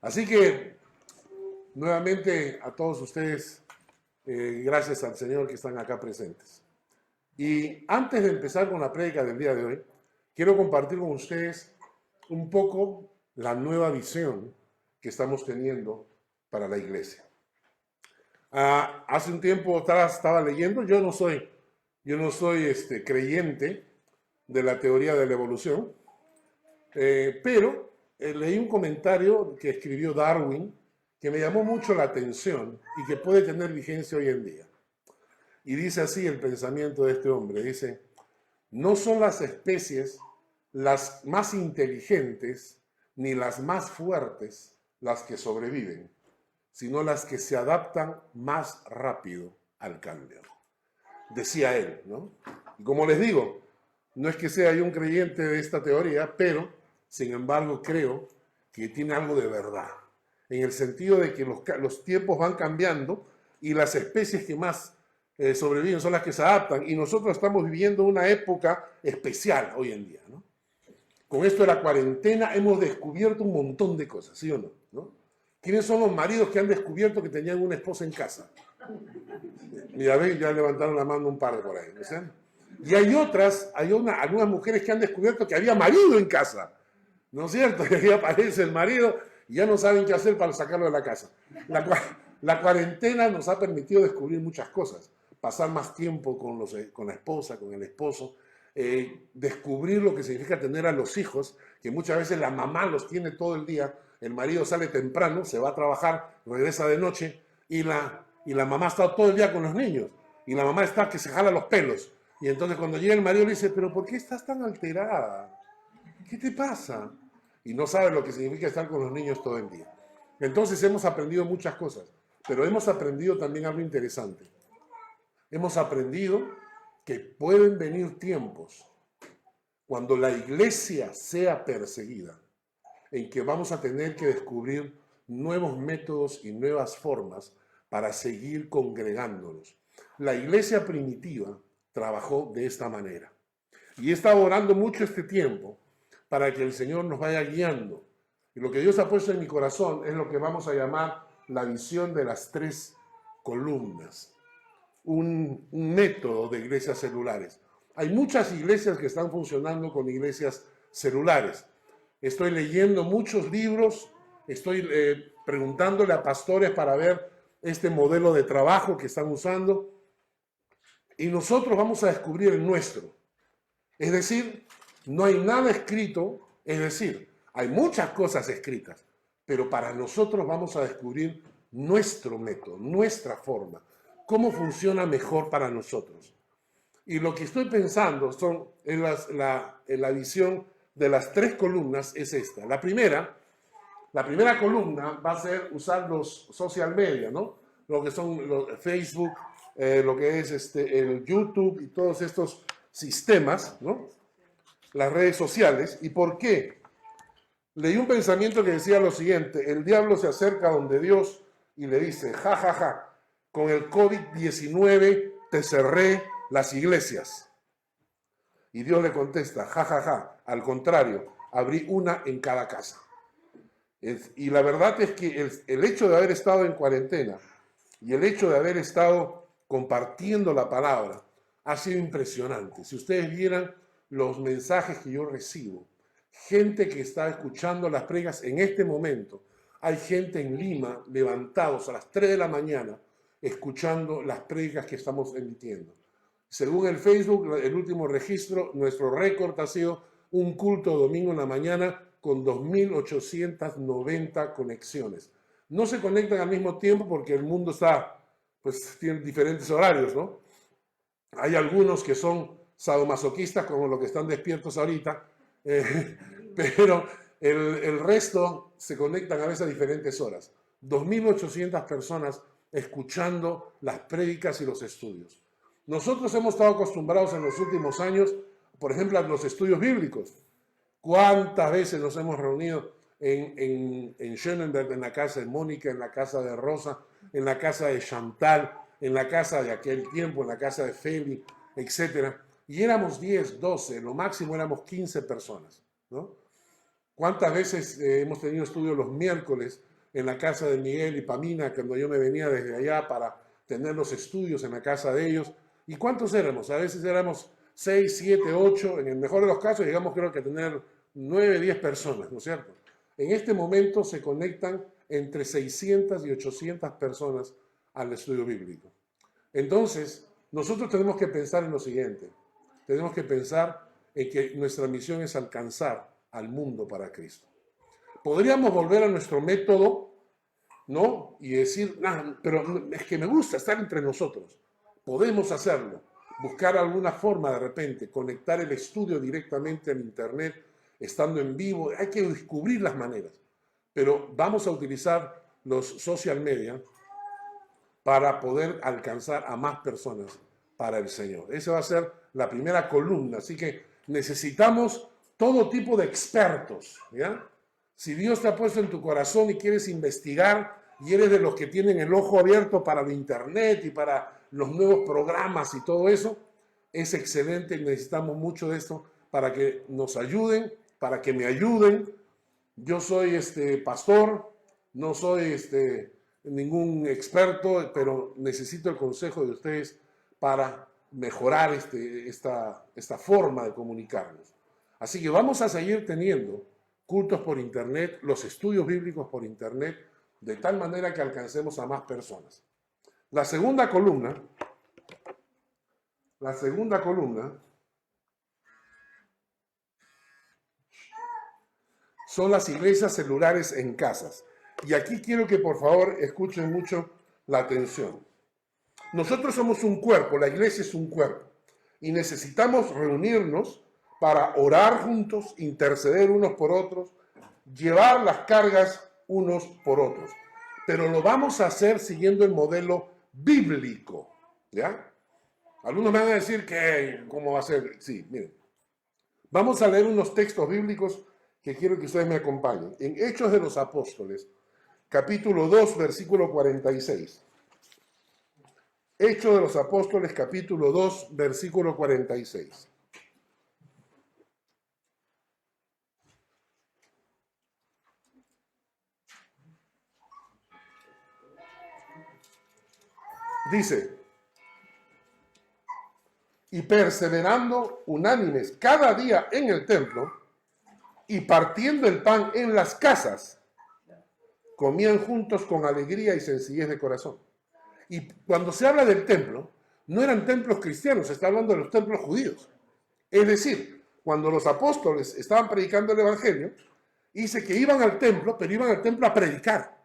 Así que, nuevamente a todos ustedes, gracias al Señor que están acá presentes. Y antes de empezar con la prédica del día de hoy, quiero compartir con ustedes un poco la nueva visión que estamos teniendo para la iglesia. Hace un tiempo atrás estaba leyendo, yo no soy creyente de la teoría de la evolución, pero leí un comentario que escribió Darwin que me llamó mucho la atención y que puede tener vigencia hoy en día. Y dice así el pensamiento de este hombre, dice, no son las especies las más inteligentes ni las más fuertes las que sobreviven, sino las que se adaptan más rápido al cambio. Decía él, ¿no? Y como les digo, no es que sea yo un creyente de esta teoría, pero, sin embargo, creo que tiene algo de verdad, en el sentido de que los tiempos van cambiando y las especies que más sobreviven son las que se adaptan, y nosotros estamos viviendo una época especial hoy en día, ¿no? Con esto de la cuarentena hemos descubierto un montón de cosas, ¿sí o no? ¿No? ¿Quiénes son los maridos que han descubierto que tenían una esposa en casa? Mira, ven, ya levantaron la mano un par de por ahí, ¿no sé? Y hay algunas mujeres que han descubierto que había marido en casa, ¿no es cierto? Y ahí aparece el marido y ya no saben qué hacer para sacarlo de la casa. La cuarentena nos ha permitido descubrir muchas cosas, pasar más tiempo con la esposa, con el esposo, descubrir lo que significa tener a los hijos, que muchas veces la mamá los tiene todo el día, el marido sale temprano, se va a trabajar, regresa de noche y la mamá está todo el día con los niños y la mamá está que se jala los pelos. Y entonces cuando llega el marido le dice, pero ¿por qué estás tan alterada? ¿Qué te pasa? Y no sabe lo que significa estar con los niños todo el día. Entonces hemos aprendido muchas cosas, pero hemos aprendido también algo interesante. Hemos aprendido que pueden venir tiempos cuando la iglesia sea perseguida, en que vamos a tener que descubrir nuevos métodos y nuevas formas para seguir congregándonos. La iglesia primitiva trabajó de esta manera. Y he estado orando mucho este tiempo para que el Señor nos vaya guiando. Y lo que Dios ha puesto en mi corazón es lo que vamos a llamar la visión de las 3 columnas. Un método de iglesias celulares. Hay muchas iglesias que están funcionando con iglesias celulares. Estoy leyendo muchos libros, estoy preguntándole a pastores para ver este modelo de trabajo que están usando. Y nosotros vamos a descubrir el nuestro. Es decir, no hay nada escrito, es decir, hay muchas cosas escritas, pero para nosotros vamos a descubrir nuestro método, nuestra forma, cómo funciona mejor para nosotros. Y lo que estoy pensando en la visión de las 3 columnas es esta. La primera columna va a ser usar los social media, ¿no? Lo que son los Facebook, lo que es el YouTube y todos estos sistemas, ¿no? Las redes sociales. ¿Y por qué? Leí un pensamiento que decía lo siguiente: el diablo se acerca donde Dios y le dice, ja, ja, ja, con el COVID-19 te cerré las iglesias. Y Dios le contesta, ja, ja, ja, al contrario, abrí una en cada casa. Y la verdad es que el hecho de haber estado en cuarentena y el hecho de haber estado compartiendo la palabra ha sido impresionante. Si ustedes vieran los mensajes que yo recibo, gente que está escuchando las prédicas en este momento, hay gente en Lima levantados a las 3 de la mañana escuchando las prédicas que estamos emitiendo. Según el Facebook, el último registro, nuestro récord ha sido un culto domingo en la mañana con 2.890 conexiones. No se conectan al mismo tiempo porque el mundo tiene diferentes horarios, ¿no? Hay algunos que son sadomasoquistas, como los que están despiertos ahorita, pero el resto se conectan a veces a diferentes horas. 2.800 personas escuchando las prédicas y los estudios. Nosotros hemos estado acostumbrados en los últimos años, por ejemplo, a los estudios bíblicos. ¿Cuántas veces nos hemos reunido en Schönenberg, en la casa de Mónica, en la casa de Rosa, en la casa de Chantal, en la casa de aquel tiempo, en la casa de Feli, etcétera? Y éramos 10, 12, lo máximo éramos 15 personas, ¿no? ¿Cuántas veces hemos tenido estudios los miércoles en la casa de Miguel y Pamina cuando yo me venía desde allá para tener los estudios en la casa de ellos. ¿Y cuántos éramos? A veces éramos 6, 7, 8, en el mejor de los casos llegamos creo que a tener 9, 10 personas, ¿no es cierto? En este momento se conectan entre 600 y 800 personas al estudio bíblico. Entonces, nosotros tenemos que pensar en lo siguiente. Tenemos que pensar en que nuestra misión es alcanzar al mundo para Cristo. Podríamos volver a nuestro método, ¿no? Y decir, nah, pero es que me gusta estar entre nosotros. Podemos hacerlo. Buscar alguna forma de repente, conectar el estudio directamente al internet, estando en vivo. Hay que descubrir las maneras. Pero vamos a utilizar los social media para poder alcanzar a más personas para el Señor. Esa va a ser la primera columna. Así que necesitamos todo tipo de expertos, ¿ya? Si Dios te ha puesto en tu corazón y quieres investigar y eres de los que tienen el ojo abierto para el internet y para los nuevos programas y todo eso, es excelente y necesitamos mucho de esto para que nos ayuden, para que me ayuden. Yo soy pastor, no soy ningún experto, pero necesito el consejo de ustedes para mejorar esta forma de comunicarnos. Así que vamos a seguir teniendo cultos por internet, los estudios bíblicos por internet, de tal manera que alcancemos a más personas. La segunda columna son las iglesias celulares en casas. Y aquí quiero que por favor escuchen mucho la atención. Nosotros somos un cuerpo, la iglesia es un cuerpo, y necesitamos reunirnos para orar juntos, interceder unos por otros, llevar las cargas unos por otros. Pero lo vamos a hacer siguiendo el modelo bíblico, ¿ya? Algunos me van a decir que, ¿cómo va a ser? Sí, miren. Vamos a leer unos textos bíblicos que quiero que ustedes me acompañen. En Hechos de los Apóstoles, capítulo 2, versículo 46. Hechos de los Apóstoles, capítulo 2, versículo 46. Dice, y perseverando unánimes cada día en el templo y partiendo el pan en las casas, comían juntos con alegría y sencillez de corazón. Y cuando se habla del templo, no eran templos cristianos, se está hablando de los templos judíos. Es decir, cuando los apóstoles estaban predicando el evangelio, dice que iban al templo, pero iban al templo a predicar.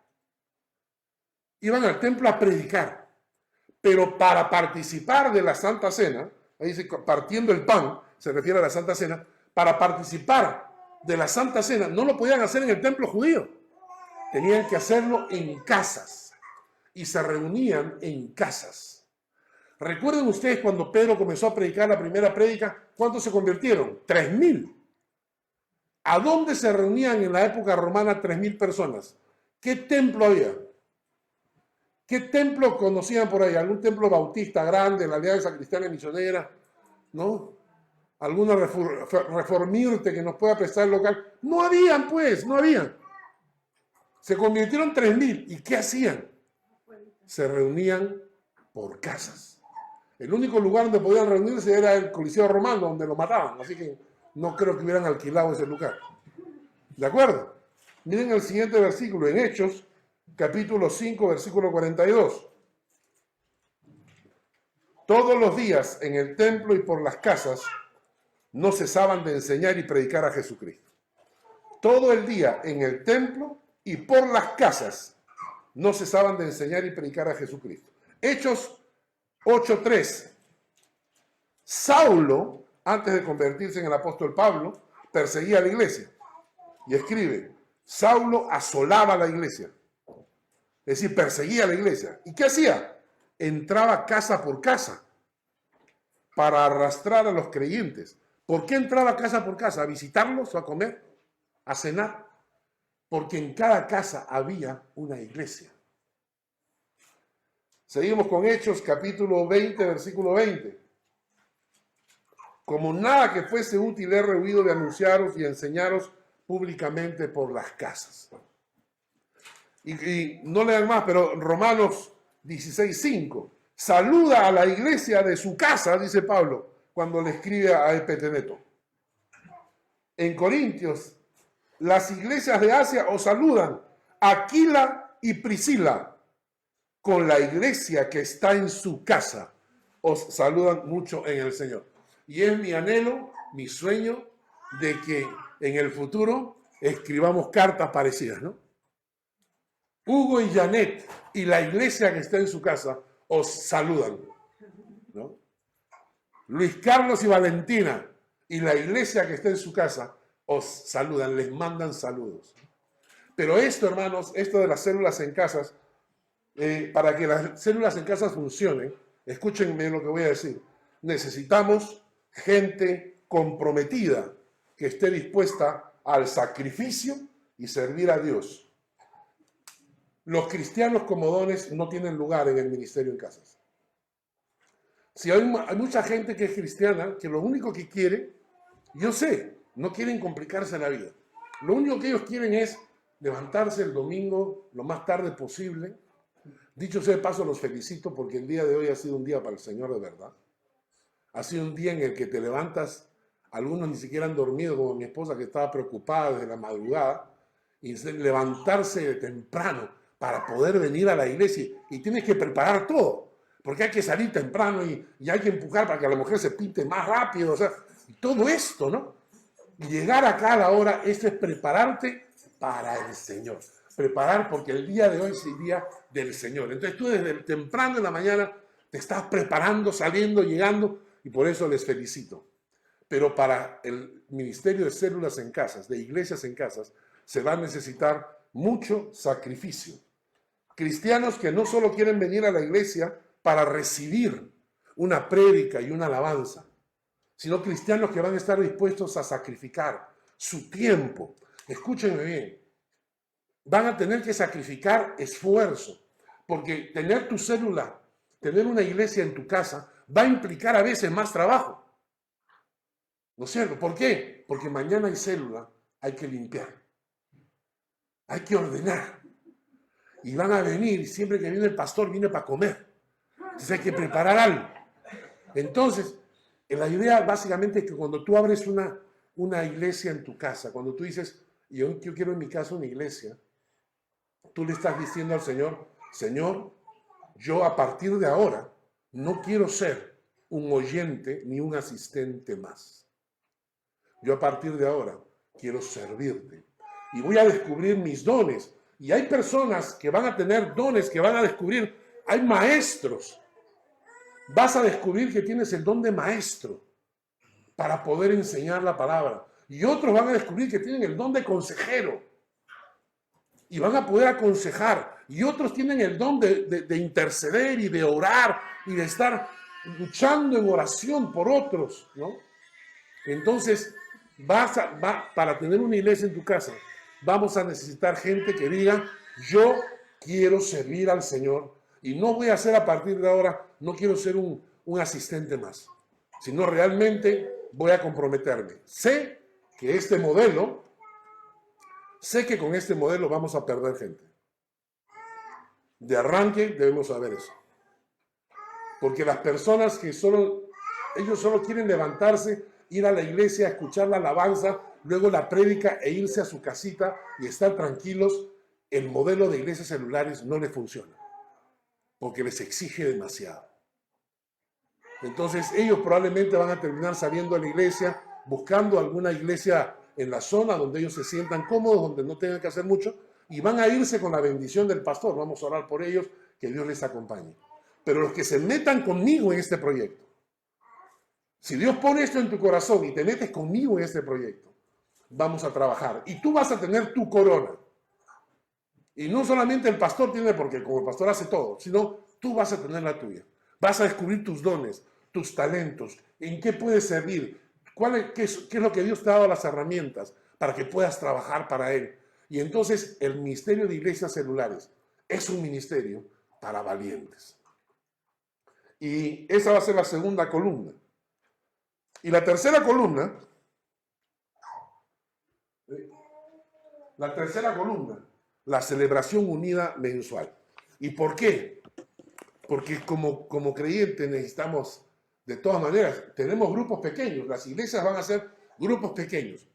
Iban al templo a predicar. Pero para participar de la Santa Cena, ahí dice partiendo el pan, se refiere a la Santa Cena, para participar de la Santa Cena no lo podían hacer en el templo judío. Tenían que hacerlo en casas. Y se reunían en casas. ¿Recuerdan ustedes cuando Pedro comenzó a predicar la primera prédica? ¿Cuántos se convirtieron? 3,000. ¿A dónde se reunían en la época romana 3,000 personas? ¿Qué templo había? ¿Qué templo conocían por ahí? ¿Algún templo bautista grande, la Alianza Cristiana Misionera? ¿No? ¿Alguna reformirte que nos pueda prestar el local? No habían, pues, no habían. Se convirtieron 3,000. ¿Y qué hacían? Se reunían por casas. El único lugar donde podían reunirse era el Coliseo Romano, donde lo mataban. Así que no creo que hubieran alquilado ese lugar. ¿De acuerdo? Miren el siguiente versículo, en Hechos, capítulo 5, versículo 42. Todos los días en el templo y por las casas no cesaban de enseñar y predicar a Jesucristo. Todo el día en el templo y por las casas no cesaban de enseñar y predicar a Jesucristo. Hechos 8:3. Saulo, antes de convertirse en el apóstol Pablo, perseguía a la iglesia. Y escribe, Saulo asolaba la iglesia. Es decir, perseguía a la iglesia. ¿Y qué hacía? Entraba casa por casa para arrastrar a los creyentes. ¿Por qué entraba casa por casa? ¿A visitarlos o a comer? ¿A cenar? Porque en cada casa había una iglesia. Seguimos con Hechos, capítulo 20, versículo 20. Como nada que fuese útil he rehuido de anunciaros y enseñaros públicamente por las casas. Y no lean más, pero Romanos 16:5. Saluda a la iglesia de su casa, dice Pablo, cuando le escribe a Epeteneto. En Corintios, las iglesias de Asia os saludan, Aquila y Priscila, con la iglesia que está en su casa, os saludan mucho en el Señor. Y es mi anhelo, mi sueño, de que en el futuro escribamos cartas parecidas, ¿no? Hugo y Janet y la iglesia que está en su casa os saludan, ¿no? Luis Carlos y Valentina y la iglesia que está en su casa os saludan, les mandan saludos. Pero esto, hermanos, esto de las células en casas, para que las células en casas funcionen, escúchenme lo que voy a decir, necesitamos gente comprometida que esté dispuesta al sacrificio y servir a Dios. Los cristianos como dones no tienen lugar en el ministerio en casas. Si hay mucha gente que es cristiana, que lo único que quiere, yo sé, no quieren complicarse la vida. Lo único que ellos quieren es levantarse el domingo lo más tarde posible. Dicho sea de paso, los felicito porque el día de hoy ha sido un día para el Señor de verdad. Ha sido un día en el que te levantas, algunos ni siquiera han dormido, como mi esposa que estaba preocupada desde la madrugada, y levantarse de temprano para poder venir a la iglesia y tienes que preparar todo, porque hay que salir temprano y hay que empujar para que la mujer se pinte más rápido, o sea, y todo esto, ¿no? Y llegar acá a la hora, esto es prepararte para el Señor. Preparar porque el día de hoy es el día del Señor. Entonces tú desde temprano en la mañana te estás preparando, saliendo, llegando, y por eso les felicito. Pero para el ministerio de células en casas, de iglesias en casas, se va a necesitar mucho sacrificio. Cristianos que no solo quieren venir a la iglesia para recibir una prédica y una alabanza, sino cristianos que van a estar dispuestos a sacrificar su tiempo. Escúchenme bien, van a tener que sacrificar esfuerzo, porque tener tu célula, tener una iglesia en tu casa, va a implicar a veces más trabajo. ¿No es cierto? ¿Por qué? Porque mañana hay célula, hay que limpiar, hay que ordenar. Y van a venir, y siempre que viene el pastor, viene para comer. Entonces hay que preparar algo. Entonces, la idea básicamente es que cuando tú abres una iglesia en tu casa, cuando tú dices, yo quiero en mi casa una iglesia, tú le estás diciendo al Señor, Señor, yo a partir de ahora no quiero ser un oyente ni un asistente más. Yo a partir de ahora quiero servirte y voy a descubrir mis dones. Y hay personas que van a tener dones, que van a descubrir, hay maestros. Vas a descubrir que tienes el don de maestro para poder enseñar la palabra. Y otros van a descubrir que tienen el don de consejero y van a poder aconsejar. Y otros tienen el don de interceder y de orar y de estar luchando en oración por otros, ¿no? Entonces, para tener una iglesia en tu casa, vamos a necesitar gente que diga, yo quiero servir al Señor y no voy a ser a partir de ahora, no quiero ser un asistente más, sino realmente voy a comprometerme. Sé que con este modelo vamos a perder gente. De arranque debemos saber eso. Porque las personas que ellos solo quieren levantarse, ir a la iglesia, escuchar la alabanza, luego la prédica e irse a su casita y estar tranquilos, el modelo de iglesias celulares no les funciona, porque les exige demasiado. Entonces ellos probablemente van a terminar saliendo a la iglesia, buscando alguna iglesia en la zona donde ellos se sientan cómodos, donde no tengan que hacer mucho, y van a irse con la bendición del pastor. Vamos a orar por ellos, que Dios les acompañe. Pero los que se metan conmigo en este proyecto, si Dios pone esto en tu corazón y te metes conmigo en este proyecto, vamos a trabajar. Y tú vas a tener tu corona. Y no solamente el pastor tiene, porque como el pastor hace todo, sino tú vas a tener la tuya. Vas a descubrir tus dones, tus talentos, en qué puedes servir, qué es lo que Dios te ha dado las herramientas para que puedas trabajar para Él. Y entonces el ministerio de iglesias celulares es un ministerio para valientes. Y esa va a ser la segunda columna. Y la tercera columna la celebración unida mensual. ¿Y por qué? Porque como creyentes necesitamos, de todas maneras, tenemos grupos pequeños, las iglesias van a ser grupos pequeños,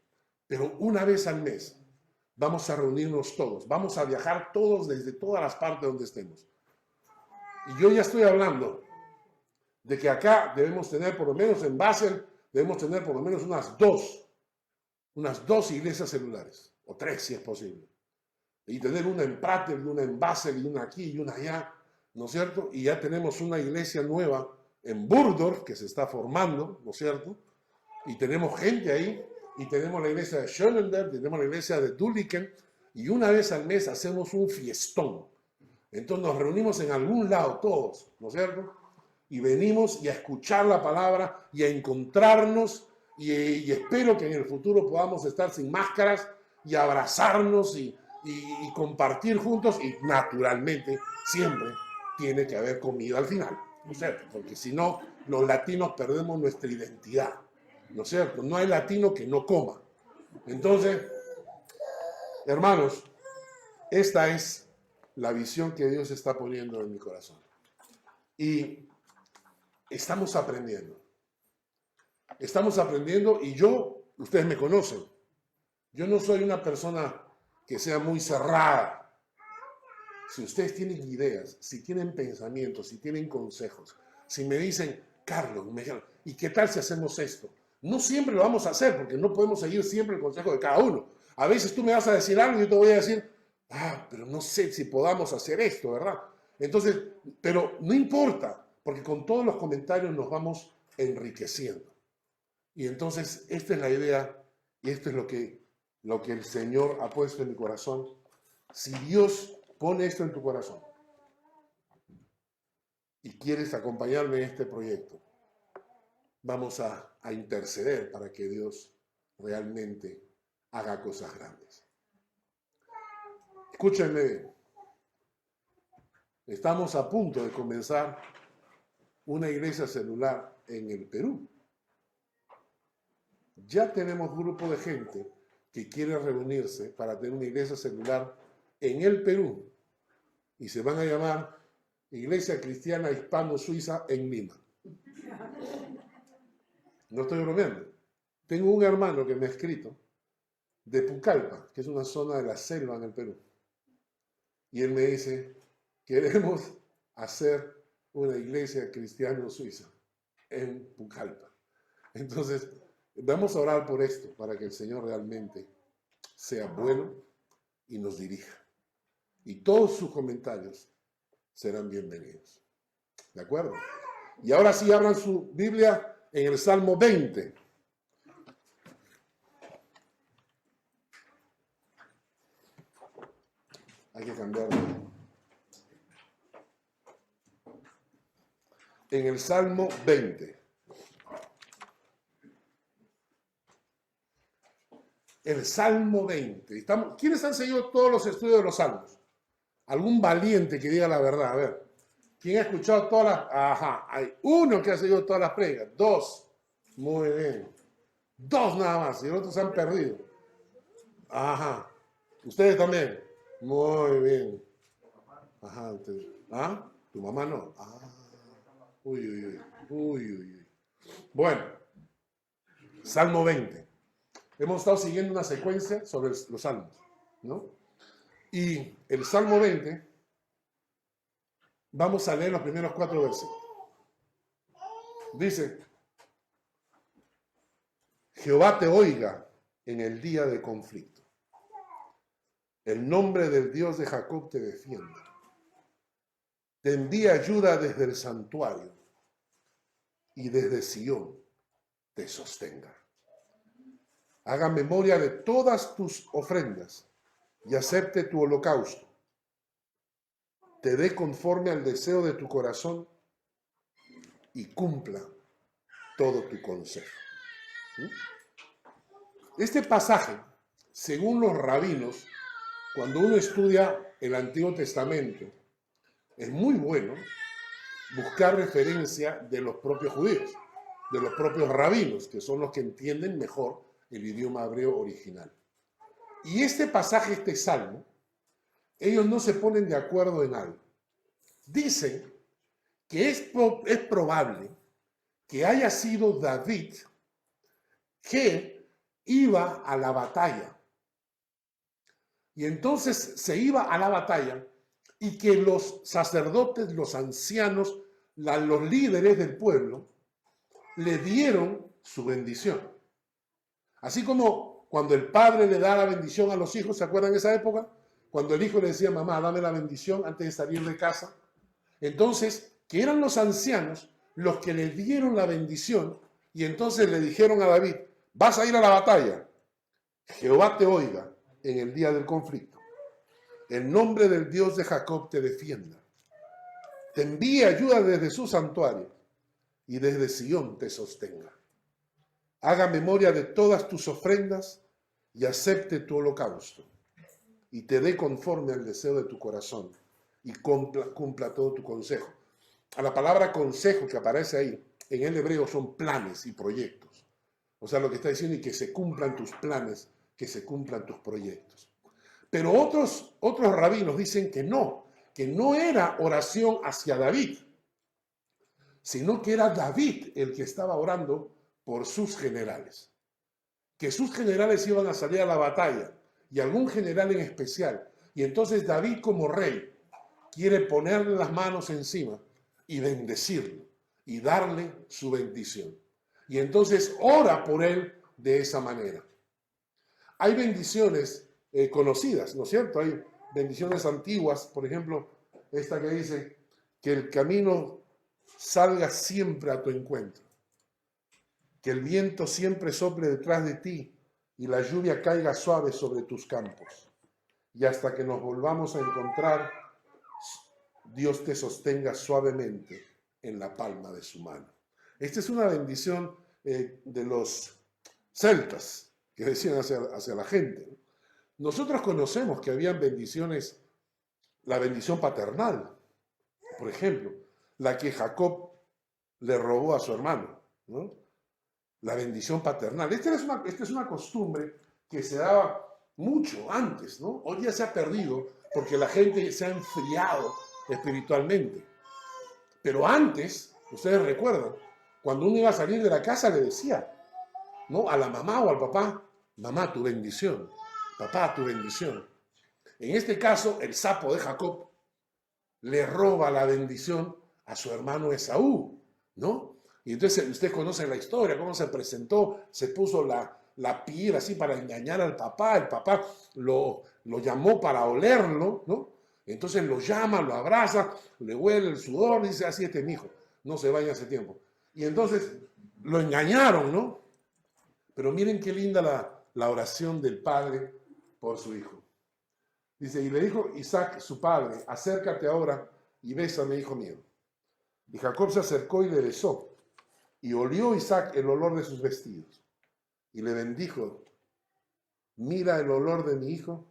pero una vez al mes vamos a reunirnos todos, vamos a viajar todos desde todas las partes donde estemos. Y yo ya estoy hablando de que acá debemos tener, por lo menos en Basel, debemos tener por lo menos unas dos iglesias celulares, o 3 si es posible. Y tener una en Prater, y una en Basel, y una aquí, y una allá, ¿no es cierto? Y ya tenemos una iglesia nueva en Burgdorf que se está formando, ¿no es cierto? Y tenemos gente ahí, y tenemos la iglesia de Schönenberg, tenemos la iglesia de Dulliken, y una vez al mes hacemos un fiestón. Entonces nos reunimos en algún lado todos, ¿no es cierto? Y venimos y a escuchar la palabra y a encontrarnos y espero que en el futuro podamos estar sin máscaras y abrazarnos y compartir juntos y naturalmente siempre tiene que haber comida al final, ¿no es cierto? Porque si no, los latinos perdemos nuestra identidad, ¿no es cierto? No hay latino que no coma. Entonces, hermanos, esta es la visión que Dios está poniendo en mi corazón. Y estamos aprendiendo. Estamos aprendiendo y ustedes me conocen, yo no soy una persona que sea muy cerrada. Si ustedes tienen ideas, si tienen pensamientos, si tienen consejos, si me dicen, Carlos, ¿y qué tal si hacemos esto? No siempre lo vamos a hacer porque no podemos seguir siempre el consejo de cada uno. A veces tú me vas a decir algo y yo te voy a decir, pero no sé si podamos hacer esto, ¿verdad? Entonces, pero no importa, porque con todos los comentarios nos vamos enriqueciendo. Y entonces, esta es la idea y esto es lo que el Señor ha puesto en mi corazón. Si Dios pone esto en tu corazón y quieres acompañarme en este proyecto, vamos a interceder para que Dios realmente haga cosas grandes. Escúchenme, estamos a punto de comenzar una iglesia celular en el Perú. Ya tenemos grupo de gente que quiere reunirse para tener una iglesia celular en el Perú y se van a llamar Iglesia Cristiana Hispano-Suiza en Lima. No estoy bromeando. Tengo un hermano que me ha escrito de Pucallpa, que es una zona de la selva en el Perú. Y él me dice, queremos hacer una iglesia cristiano-suiza en Pucallpa. Entonces, vamos a orar por esto, para que el Señor realmente sea bueno y nos dirija. Y todos sus comentarios serán bienvenidos. ¿De acuerdo? Y ahora sí abran su Biblia en el Salmo 20. Hay que cambiarlo. En el Salmo 20. El Salmo 20. ¿Quiénes han seguido todos los estudios de los salmos? Algún valiente que diga la verdad. A ver, ¿quién ha escuchado todas las? Ajá, hay uno que ha seguido todas las pregas. 2. Muy bien. 2 nada más, y los otros se han perdido. Ajá. Ustedes también. Muy bien. Ajá, ustedes. ¿Ah? ¿Tu mamá no? Ah. Uy, uy, uy. Uy, uy, uy. Bueno, Salmo 20. Hemos estado siguiendo una secuencia sobre los salmos, ¿no? Y el Salmo 20, vamos a leer los primeros 4 versículos. Dice, Jehová te oiga en el día de conflicto. El nombre del Dios de Jacob te defienda. Te envía ayuda desde el santuario y desde Sión te sostenga. Haga memoria de todas tus ofrendas y acepte tu holocausto. Te dé conforme al deseo de tu corazón y cumpla todo tu consejo. Este pasaje, según los rabinos, cuando uno estudia el Antiguo Testamento, es muy bueno buscar referencia de los propios judíos, de los propios rabinos, que son los que entienden mejor el idioma hebreo original. Y este pasaje, este salmo, ellos no se ponen de acuerdo en algo. Dicen que es probable que haya sido David que iba a la batalla. Y entonces se iba a la batalla y que los sacerdotes, los ancianos, los líderes del pueblo le dieron su bendición. Así como cuando el padre le da la bendición a los hijos, ¿se acuerdan de esa época? Cuando el hijo le decía, mamá, dame la bendición antes de salir de casa. Entonces, que eran los ancianos los que le dieron la bendición y entonces le dijeron a David, vas a ir a la batalla, Jehová te oiga en el día del conflicto. El nombre del Dios de Jacob te defienda. Te envíe ayuda desde su santuario y desde Sión te sostenga. Haga memoria de todas tus ofrendas y acepte tu holocausto. Y te dé conforme al deseo de tu corazón y cumpla todo tu consejo. A la palabra consejo que aparece ahí, en el hebreo son planes y proyectos. O sea, lo que está diciendo es que se cumplan tus planes, que se cumplan tus proyectos. Pero otros rabinos dicen que no era oración hacia David, sino que era David el que estaba orando por sus generales. Que sus generales iban a salir a la batalla, y algún general en especial. Y entonces David como rey quiere ponerle las manos encima y bendecirlo y darle su bendición. Y entonces ora por él de esa manera. Hay bendiciones conocidas, ¿no es cierto? Hay bendiciones antiguas, por ejemplo, esta que dice que el camino salga siempre a tu encuentro, que el viento siempre sople detrás de ti y la lluvia caiga suave sobre tus campos. Y hasta que nos volvamos a encontrar, Dios te sostenga suavemente en la palma de su mano. Esta es una bendición de los celtas que decían hacia la gente. Nosotros conocemos que habían bendiciones, la bendición paternal, por ejemplo, la que Jacob le robó a su hermano, ¿no? La bendición paternal. Esta es una costumbre que se daba mucho antes, ¿no? Hoy ya se ha perdido porque la gente se ha enfriado espiritualmente. Pero antes, ustedes recuerdan, cuando uno iba a salir de la casa le decía, ¿no? A la mamá o al papá, mamá, tu bendición, papá, tu bendición. En este caso, el sapo de Jacob le roba la bendición a su hermano Esaú, ¿no? Y entonces ustedes conocen la historia, cómo se presentó, se puso la piel así para engañar al papá, el papá lo llamó para olerlo, ¿no? Entonces lo llama, lo abraza, le huele el sudor, dice, así mi hijo, no se vaya hace tiempo. Y entonces lo engañaron, ¿no? Pero miren qué linda la oración del padre por su hijo. Dice, y le dijo Isaac, su padre, acércate ahora y bésame, hijo mío. Y Jacob se acercó y le besó. Y olió Isaac el olor de sus vestidos. Y le bendijo, mira el olor de mi hijo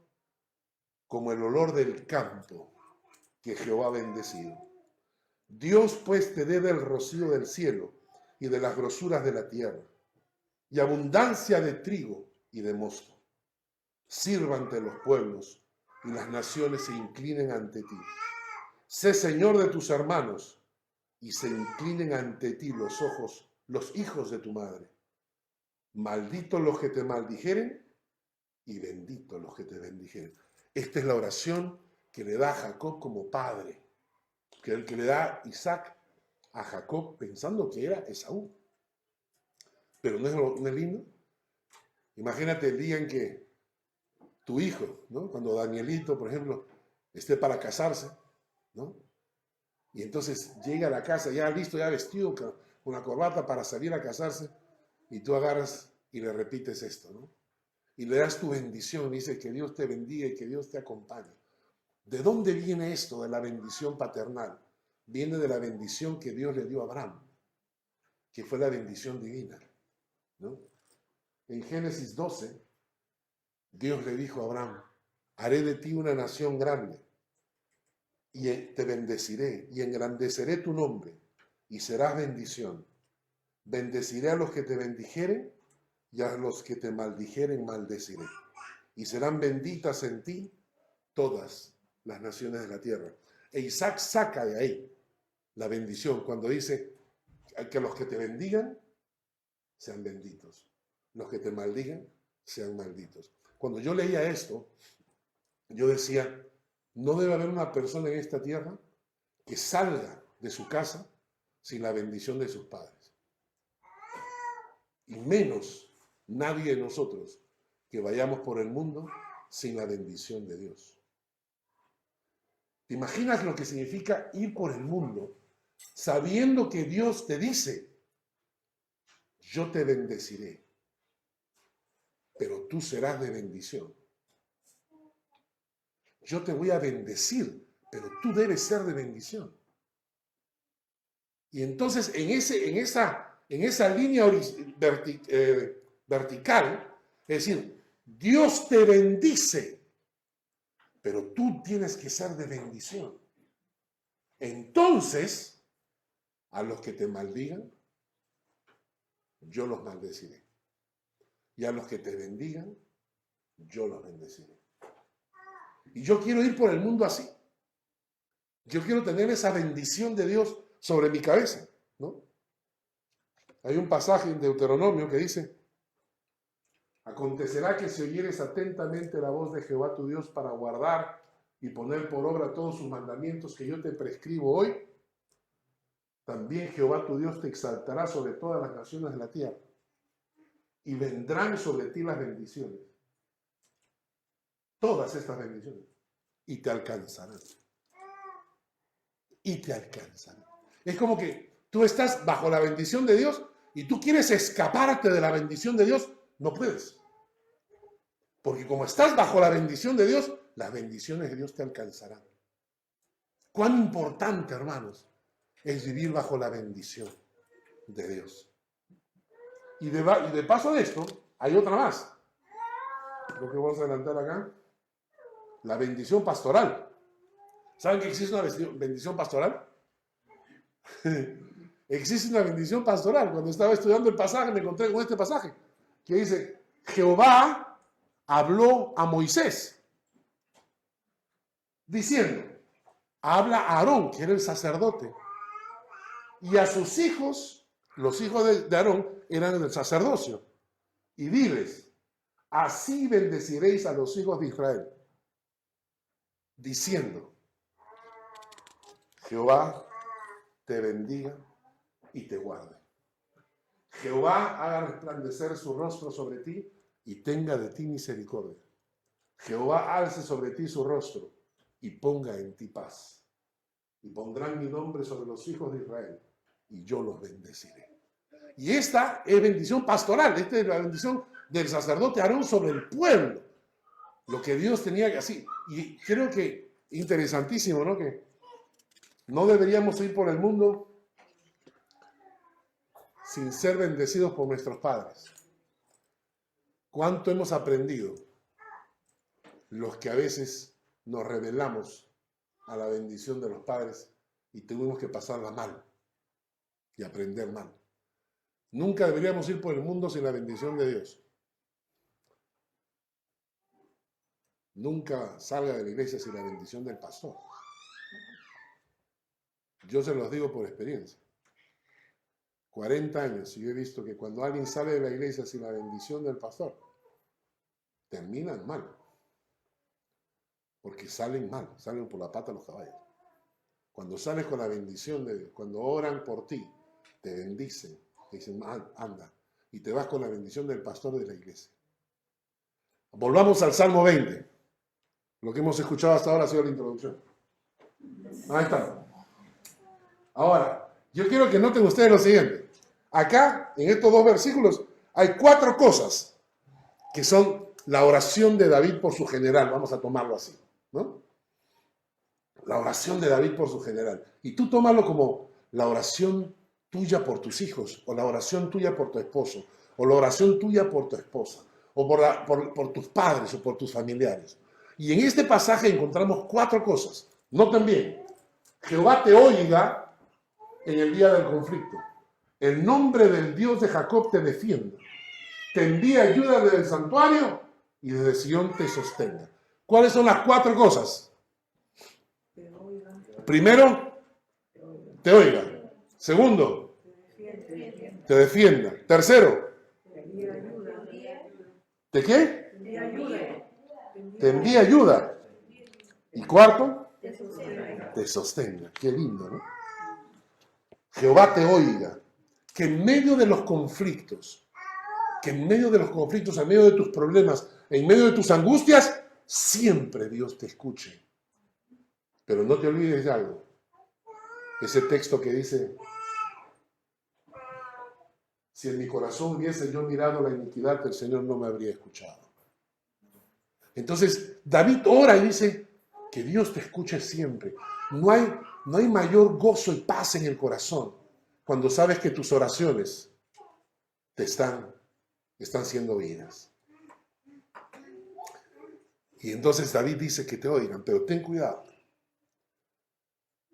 como el olor del campo que Jehová ha bendecido. Dios pues te dé del rocío del cielo y de las grosuras de la tierra, y abundancia de trigo y de mosto. Sírvante los pueblos y las naciones se inclinen ante ti. Sé señor de tus hermanos y se inclinen ante ti los hijos de tu madre. Malditos los que te maldijeren y benditos los que te bendijeren. Esta es la oración que le da Jacob como padre, que le da Isaac a Jacob pensando que era Esaú. Pero ¿no es lindo? Imagínate el día en que tu hijo, ¿no? Cuando Danielito, por ejemplo, esté para casarse, ¿no? Y entonces llega a la casa ya listo, ya vestido, con una corbata para salir a casarse, y tú agarras y le repites esto, ¿no? Y le das tu bendición, dice que Dios te bendiga y que Dios te acompañe. ¿De dónde viene esto de la bendición paternal? Viene de la bendición que Dios le dio a Abraham, que fue la bendición divina, ¿no? En Génesis 12, Dios le dijo a Abraham, haré de ti una nación grande y te bendeciré y engrandeceré tu nombre y serás bendición. Bendeciré a los que te bendijeren y a los que te maldijeren maldeciré. Y serán benditas en ti todas las naciones de la tierra. E Isaac saca de ahí la bendición cuando dice que los que te bendigan sean benditos, los que te maldigan sean malditos. Cuando yo leía esto, yo decía, no debe haber una persona en esta tierra que salga de su casa sin la bendición de sus padres. Y menos nadie de nosotros que vayamos por el mundo sin la bendición de Dios. ¿Te imaginas lo que significa ir por el mundo sabiendo que Dios te dice, yo te bendeciré, pero tú serás de bendición? Yo te voy a bendecir, pero tú debes ser de bendición. Y entonces en esa línea vertical, es decir, Dios te bendice, pero tú tienes que ser de bendición. Entonces, a los que te maldigan, yo los maldeciré. Y a los que te bendigan, yo los bendeciré. Y yo quiero ir por el mundo así. Yo quiero tener esa bendición de Dios sobre mi cabeza, ¿no? Hay un pasaje en Deuteronomio que dice, acontecerá que si oyeres atentamente la voz de Jehová tu Dios para guardar y poner por obra todos sus mandamientos que yo te prescribo hoy, también Jehová tu Dios te exaltará sobre todas las naciones de la tierra y vendrán sobre ti las bendiciones, todas estas bendiciones, y te alcanzarán. Y te alcanzarán. Es como que tú estás bajo la bendición de Dios y tú quieres escaparte de la bendición de Dios, no puedes. Porque como estás bajo la bendición de Dios, las bendiciones de Dios te alcanzarán. Cuán importante, hermanos, es vivir bajo la bendición de Dios. Y de paso de esto, hay otra más. Lo que vamos a adelantar acá. La bendición pastoral. ¿Saben que existe una bendición pastoral? Existe una bendición pastoral. Cuando estaba estudiando el pasaje, me encontré con este pasaje que dice, Jehová habló a Moisés, diciendo, habla a Aarón, que era el sacerdote, y a sus hijos, los hijos de Aarón eran del sacerdocio, y diles, así bendeciréis a los hijos de Israel, diciendo, Jehová te bendiga y te guarde. Jehová haga resplandecer su rostro sobre ti y tenga de ti misericordia. Jehová alce sobre ti su rostro y ponga en ti paz. Y pondrán mi nombre sobre los hijos de Israel y yo los bendeciré. Y esta es bendición pastoral. Esta es la bendición del sacerdote Aarón sobre el pueblo. Lo que Dios tenía que hacer. Y creo que interesantísimo, ¿no? Que no deberíamos ir por el mundo sin ser bendecidos por nuestros padres. ¿Cuánto hemos aprendido los que a veces nos rebelamos a la bendición de los padres y tuvimos que pasarla mal y aprender mal? Nunca deberíamos ir por el mundo sin la bendición de Dios. Nunca salga de la iglesia sin la bendición del pastor. Yo se los digo por experiencia. 40 años y yo he visto que cuando alguien sale de la iglesia sin la bendición del pastor, terminan mal. Porque salen mal, salen por la pata los caballos. Cuando sales con la bendición de Dios, cuando oran por ti, te bendicen, te dicen, anda, y te vas con la bendición del pastor de la iglesia. Volvamos al Salmo 20. Lo que hemos escuchado hasta ahora ha sido la introducción. Ahí está. Ahora, yo quiero que noten ustedes lo siguiente. Acá, en estos dos versículos, hay 4 cosas que son la oración de David por su general. Vamos a tomarlo así, ¿no? La oración de David por su general. Y tú tómalo como la oración tuya por tus hijos, o la oración tuya por tu esposo, o la oración tuya por tu esposa, o por tus padres, o por tus familiares. Y en este pasaje encontramos 4 cosas. Noten bien. Jehová te oiga en el día del conflicto. El nombre del Dios de Jacob te defienda. Te envía ayuda desde el santuario y desde Sion te sostenga. ¿Cuáles son las 4 cosas? Primero, te oiga. Segundo, te defienda. Tercero, ¿te qué? Te envía ayuda. Y cuarto, te sostenga. Qué lindo, ¿no? Jehová te oiga. Que en medio de los conflictos, en medio de tus problemas, en medio de tus angustias, siempre Dios te escuche. Pero no te olvides de algo. Ese texto que dice, si en mi corazón hubiese yo mirado la iniquidad, el Señor no me habría escuchado. Entonces, David ora y dice, que Dios te escuche siempre. No hay mayor gozo y paz en el corazón cuando sabes que tus oraciones te están siendo oídas. Y entonces David dice que te oigan, pero ten cuidado.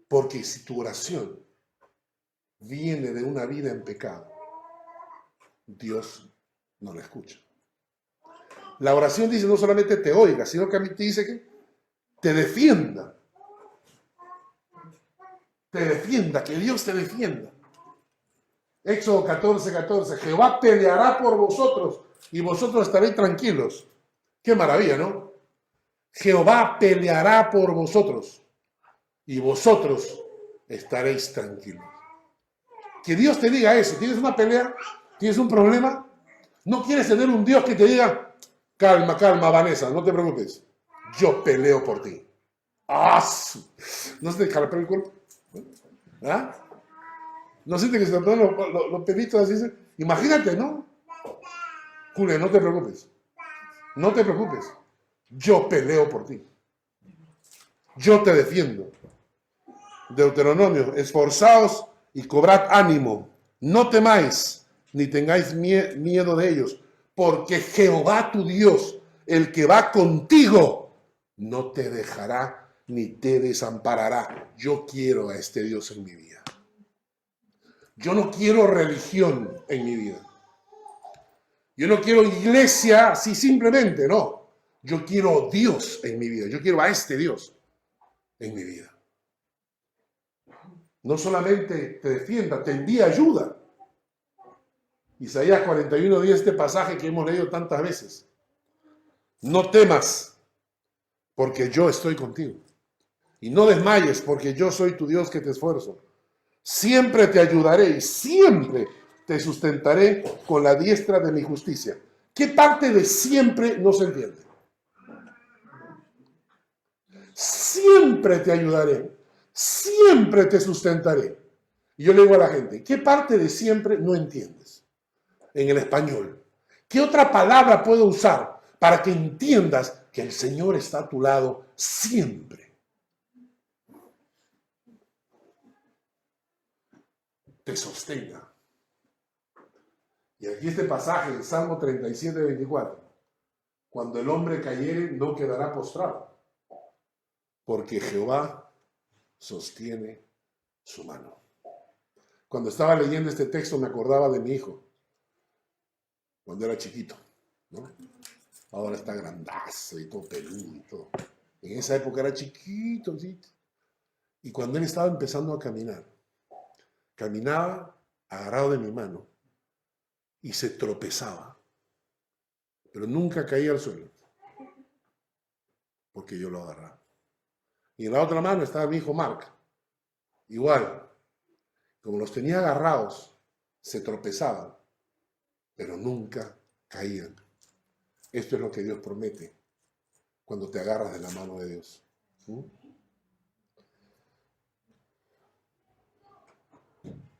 Porque si tu oración viene de una vida en pecado, Dios no la escucha. La oración dice no solamente te oiga, sino que a mí te dice que te defienda. Te defienda, que Dios te defienda. Éxodo 14:14, Jehová peleará por vosotros y vosotros estaréis tranquilos. Qué maravilla, ¿no? Jehová peleará por vosotros y vosotros estaréis tranquilos. Que Dios te diga eso. ¿Tienes una pelea? ¿Tienes un problema? ¿No quieres tener un Dios que te diga, calma, calma, Vanessa, no te preocupes, yo peleo por ti? ¡Ah! ¿No se te calapea el cuerpo? ¿Ah? ¿No sientes que se te ponen los pelitos así? Imagínate, ¿no? Julia, no te preocupes. No te preocupes. Yo peleo por ti. Yo te defiendo. Deuteronomio, esforzaos y cobrad ánimo. No temáis, ni tengáis miedo de ellos, porque Jehová tu Dios, el que va contigo, no te dejará ni te desamparará. Yo quiero a este Dios en mi vida. Yo no quiero religión en mi vida. Yo no quiero iglesia así simplemente, no. Yo quiero Dios en mi vida. Yo quiero a este Dios en mi vida. No solamente te defienda, te envía ayuda. Isaías 41:10, este pasaje que hemos leído tantas veces. No temas, porque yo estoy contigo. Y no desmayes, porque yo soy tu Dios que te esfuerzo. Siempre te ayudaré y siempre te sustentaré con la diestra de mi justicia. ¿Qué parte de siempre no se entiende? Siempre te ayudaré, siempre te sustentaré. Y yo le digo a la gente, ¿qué parte de siempre no entiendes en el español? ¿Qué otra palabra puedo usar para que entiendas que el Señor está a tu lado siempre? Te sostenga. Y aquí este pasaje del Salmo 37:24. Cuando el hombre cayere, no quedará postrado, porque Jehová sostiene su mano. Cuando estaba leyendo este texto me acordaba de mi hijo, cuando era chiquito, ¿no? Ahora está grandazo y todo peludo y todo. En esa época era chiquito, ¿sí? Y cuando él estaba empezando a caminar, caminaba agarrado de mi mano y se tropezaba, pero nunca caía al suelo, porque yo lo agarraba. Y en la otra mano estaba mi hijo Mark, igual, como los tenía agarrados, se tropezaban, pero nunca caían. Esto es lo que Dios promete cuando te agarras de la mano de Dios. ¿Sí?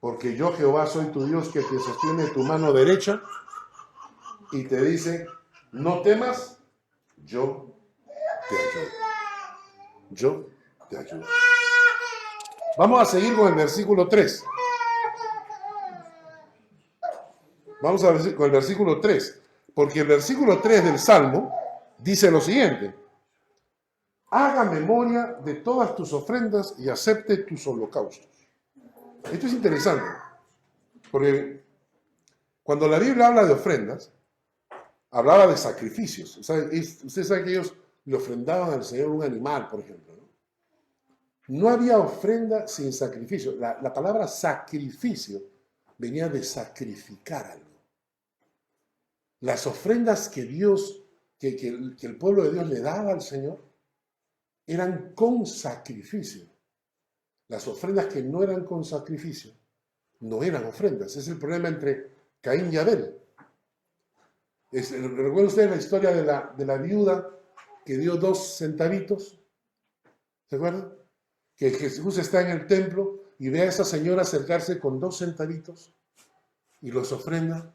Porque yo, Jehová, soy tu Dios que te sostiene tu mano derecha y te dice, no temas, yo te ayudo. Yo te ayudo. Vamos a seguir con el versículo 3. Vamos a ver con el versículo 3. Porque el versículo 3 del Salmo dice lo siguiente. Haga memoria de todas tus ofrendas y acepte tus holocaustos. Esto es interesante. Porque cuando la Biblia habla de ofrendas, hablaba de sacrificios. Usted sabe que ellos le ofrendaban al Señor un animal, por ejemplo, ¿no? No había ofrenda sin sacrificio. La palabra sacrificio venía de sacrificar algo. Las ofrendas que Dios, que el pueblo de Dios le daba al Señor, eran con sacrificio. Las ofrendas que no eran con sacrificio, no eran ofrendas. Ese es el problema entre Caín y Abel. ¿Recuerdan ustedes la historia de la viuda que dio 2 centavitos? ¿Se acuerdan? Que Jesús está en el templo y ve a esa señora acercarse con 2 centavitos y los ofrenda.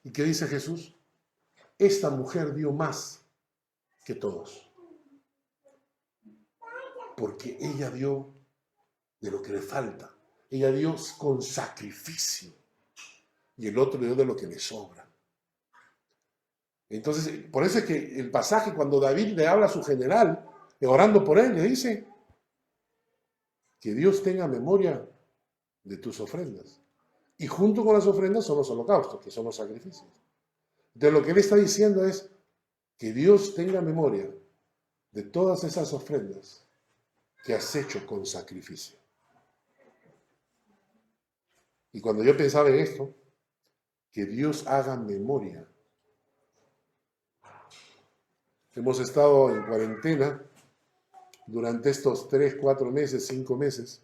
¿Y qué dice Jesús? Esta mujer dio más que todos, porque ella dio de lo que le falta. Ella dio con sacrificio y el otro dio de lo que le sobra. Entonces, por eso es que el pasaje, cuando David le habla a su general, orando por él, le dice que Dios tenga memoria de tus ofrendas. Y junto con las ofrendas son los holocaustos, que son los sacrificios. Entonces, lo que él está diciendo es que Dios tenga memoria de todas esas ofrendas que has hecho con sacrificio. Y cuando yo pensaba en esto, que Dios haga memoria. Hemos estado en cuarentena durante estos 3, 4 meses, 5 meses.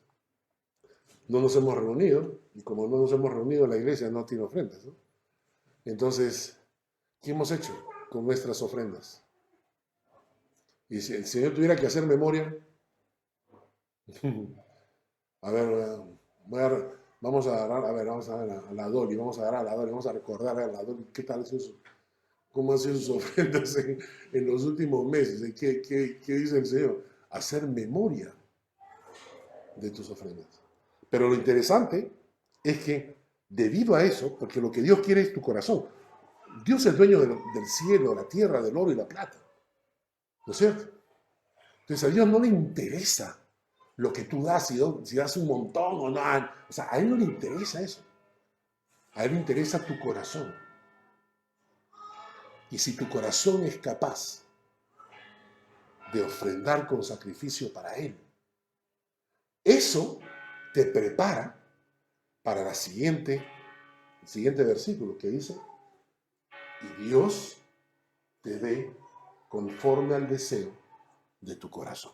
No nos hemos reunido, y como no nos hemos reunido, la iglesia no tiene ofrendas, ¿no? Entonces, ¿qué hemos hecho con nuestras ofrendas? Y si el Señor tuviera que hacer memoria, a ver, vamos a ver a la Dolly, vamos a agarrar a la Dolly, vamos a recordar a la Dolly qué tal es eso, cómo han sido sus ofrendas en los últimos meses. ¿Qué dice el Señor? Hacer memoria de tus ofrendas. Pero lo interesante es que debido a eso, porque lo que Dios quiere es tu corazón. Dios es dueño del cielo, de la tierra, del oro y la plata. ¿No es cierto? Entonces a Dios no le interesa lo que tú das, si das un montón o no. O sea, a Él no le interesa eso. A Él le interesa tu corazón. Y si tu corazón es capaz de ofrendar con sacrificio para Él, eso te prepara para el siguiente versículo que dice: y Dios te dé conforme al deseo de tu corazón.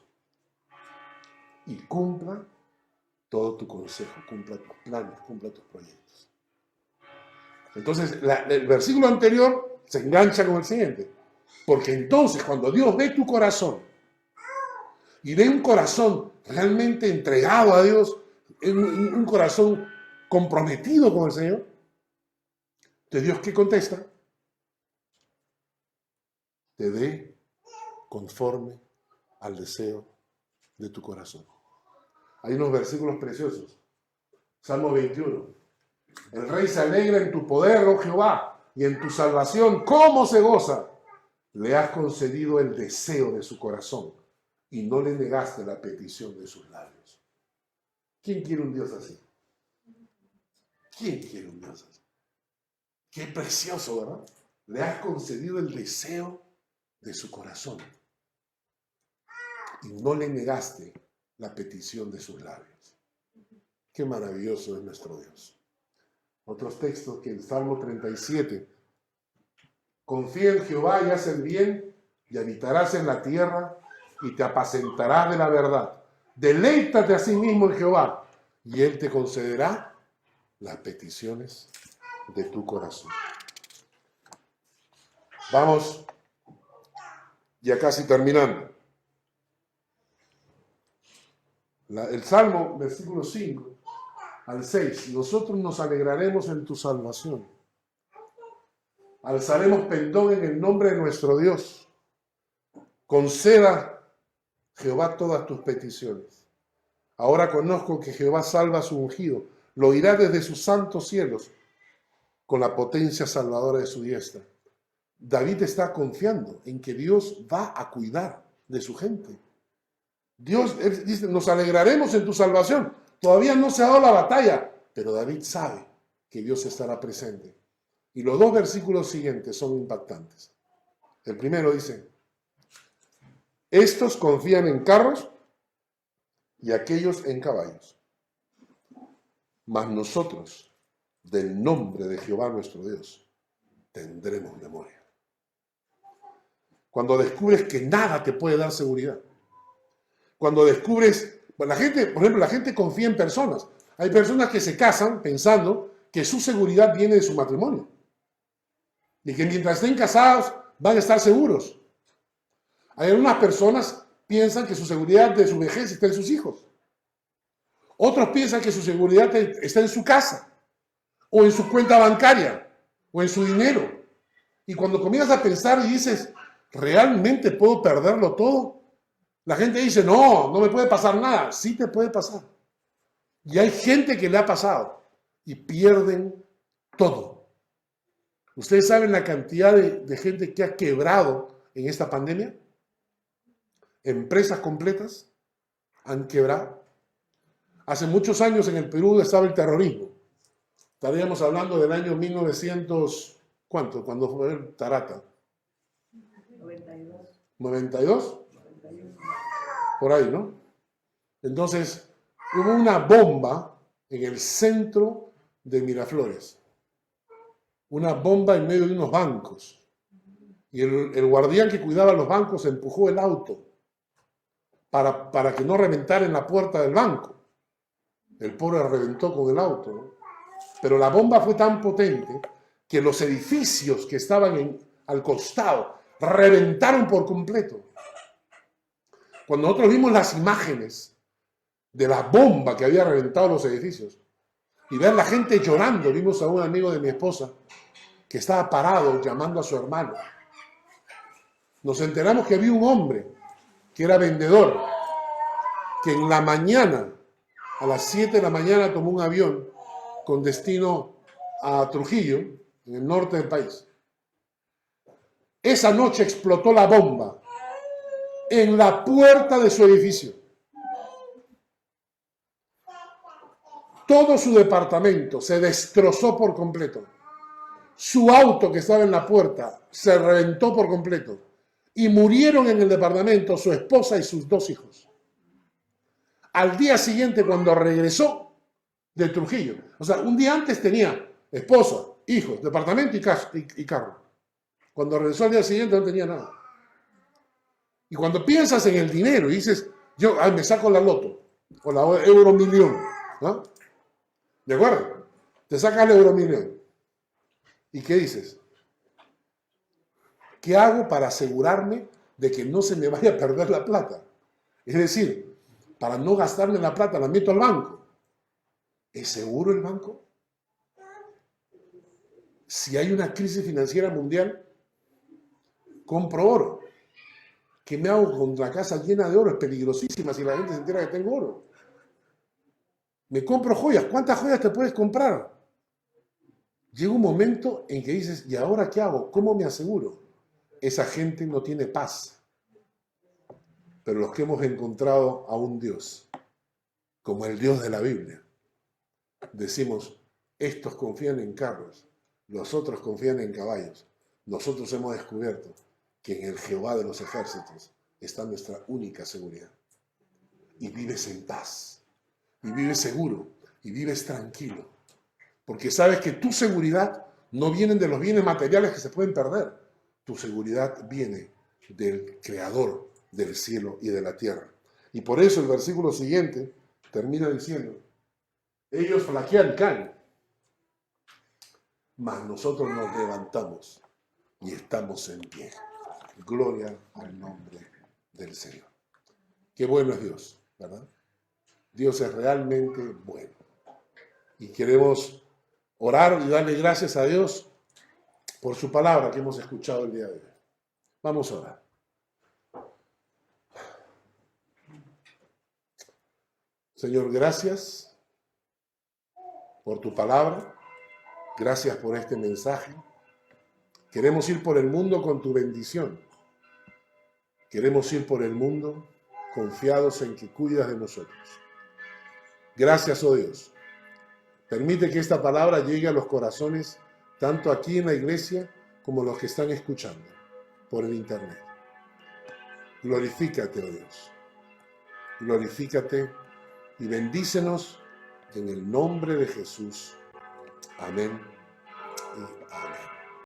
Y cumpla todo tu consejo, cumpla tus planes, cumpla tus proyectos. Entonces, el versículo anterior se engancha con el siguiente. Porque entonces, cuando Dios ve tu corazón y ve un corazón realmente entregado a Dios, un corazón comprometido con el Señor, entonces Dios, ¿qué contesta? Te dé conforme al deseo de tu corazón. Hay unos versículos preciosos. Salmo 21. El rey se alegra en tu poder, oh Jehová, y en tu salvación, ¿cómo se goza? Le has concedido el deseo de su corazón y no le negaste la petición de sus labios. ¿Quién quiere un Dios así? ¿Quién quiere un Dios así? Qué precioso, ¿verdad? Le has concedido el deseo de su corazón y no le negaste la petición de sus labios. Qué maravilloso es nuestro Dios. Otros textos que el Salmo 37. Confía en Jehová y haz el bien, y habitarás en la tierra, y te apacentarás de la verdad. Deleítate a sí mismo en Jehová, y Él te concederá las peticiones de tu corazón. Vamos, ya casi terminando. El Salmo, versículo 5 al 6. Nosotros nos alegraremos en tu salvación. Alzaremos pendón en el nombre de nuestro Dios. Conceda Jehová todas tus peticiones. Ahora conozco que Jehová salva a su ungido. Lo oirá desde sus santos cielos con la potencia salvadora de su diestra. David está confiando en que Dios va a cuidar de su gente. Dios dice, nos alegraremos en tu salvación. Todavía no se ha dado la batalla, pero David sabe que Dios estará presente. Y los 2 versículos siguientes son impactantes. El primero dice: estos confían en carros y aquellos en caballos. Mas nosotros, del nombre de Jehová nuestro Dios, tendremos memoria. Cuando descubres que nada te puede dar seguridad. Cuando descubres, pues la gente, por ejemplo, la gente confía en personas. Hay personas que se casan pensando que su seguridad viene de su matrimonio. Y que mientras estén casados van a estar seguros. Hay algunas personas que piensan que su seguridad de su vejez está en sus hijos. Otros piensan que su seguridad está en su casa, o en su cuenta bancaria, o en su dinero. Y cuando comienzas a pensar y dices, ¿realmente puedo perderlo todo? La gente dice, no, no me puede pasar nada. Sí te puede pasar. Y hay gente que le ha pasado y pierden todo. ¿Ustedes saben la cantidad de gente que ha quebrado en esta pandemia? Empresas completas han quebrado. Hace muchos años en el Perú estaba el terrorismo. Estaríamos hablando del año 1900, ¿cuánto? Cuando fue el Tarata. 92. ¿92? Por ahí, ¿no? Entonces, hubo una bomba en el centro de Miraflores. Una bomba en medio de unos bancos. Y el guardián que cuidaba los bancos empujó el auto para que no reventara en la puerta del banco. El pobre reventó con el auto, ¿no? Pero la bomba fue tan potente que los edificios que estaban al costado reventaron por completo. Cuando nosotros vimos las imágenes de la bomba que había reventado los edificios y ver la gente llorando, vimos a un amigo de mi esposa que estaba parado llamando a su hermano. Nos enteramos que había un hombre que era vendedor, que en la mañana, a las 7 de la mañana, tomó un avión con destino a Trujillo, en el norte del país. Esa noche explotó la bomba en la puerta de su edificio. Todo su departamento se destrozó por completo. Su auto que estaba en la puerta se reventó por completo. Y murieron en el departamento su esposa y sus 2 hijos. Al día siguiente, cuando regresó de Trujillo, o sea, un día antes tenía esposa, hijos, departamento y carro. Cuando regresó al día siguiente no tenía nada. Y cuando piensas en el dinero y dices, yo me saco la loto o la Euromillón, ¿no? ¿De acuerdo? Te sacas el Euromillón. ¿Y qué dices? ¿Qué hago para asegurarme de que no se me vaya a perder la plata? Es decir, para no gastarme la plata, la meto al banco. ¿Es seguro el banco? Si hay una crisis financiera mundial, compro oro. ¿Qué me hago con la casa llena de oro? Es peligrosísima si la gente se entera que tengo oro. Me compro joyas. ¿Cuántas joyas te puedes comprar? Llega un momento en que dices, ¿y ahora qué hago? ¿Cómo me aseguro? Esa gente no tiene paz. Pero los que hemos encontrado a un Dios, como el Dios de la Biblia, decimos, estos confían en carros, los otros confían en caballos. Nosotros hemos descubierto que en el Jehová de los ejércitos está nuestra única seguridad. Y vives en paz, y vives seguro, y vives tranquilo. Porque sabes que tu seguridad no viene de los bienes materiales que se pueden perder. Tu seguridad viene del Creador del cielo y de la tierra. Y por eso el versículo siguiente termina diciendo, ellos flaquean y caen, mas nosotros nos levantamos y estamos en pie. Gloria al nombre del Señor. Qué bueno es Dios, ¿verdad? Dios es realmente bueno. Y queremos orar y darle gracias a Dios por su palabra que hemos escuchado el día de hoy. Vamos a orar. Señor, gracias por tu palabra. Gracias por este mensaje. Queremos ir por el mundo con tu bendición. Queremos ir por el mundo confiados en que cuidas de nosotros. Gracias, oh Dios. Permite que esta palabra llegue a los corazones, tanto aquí en la iglesia como los que están escuchando por el internet. Glorifícate, oh Dios. Glorifícate y bendícenos en el nombre de Jesús. Amén y amén.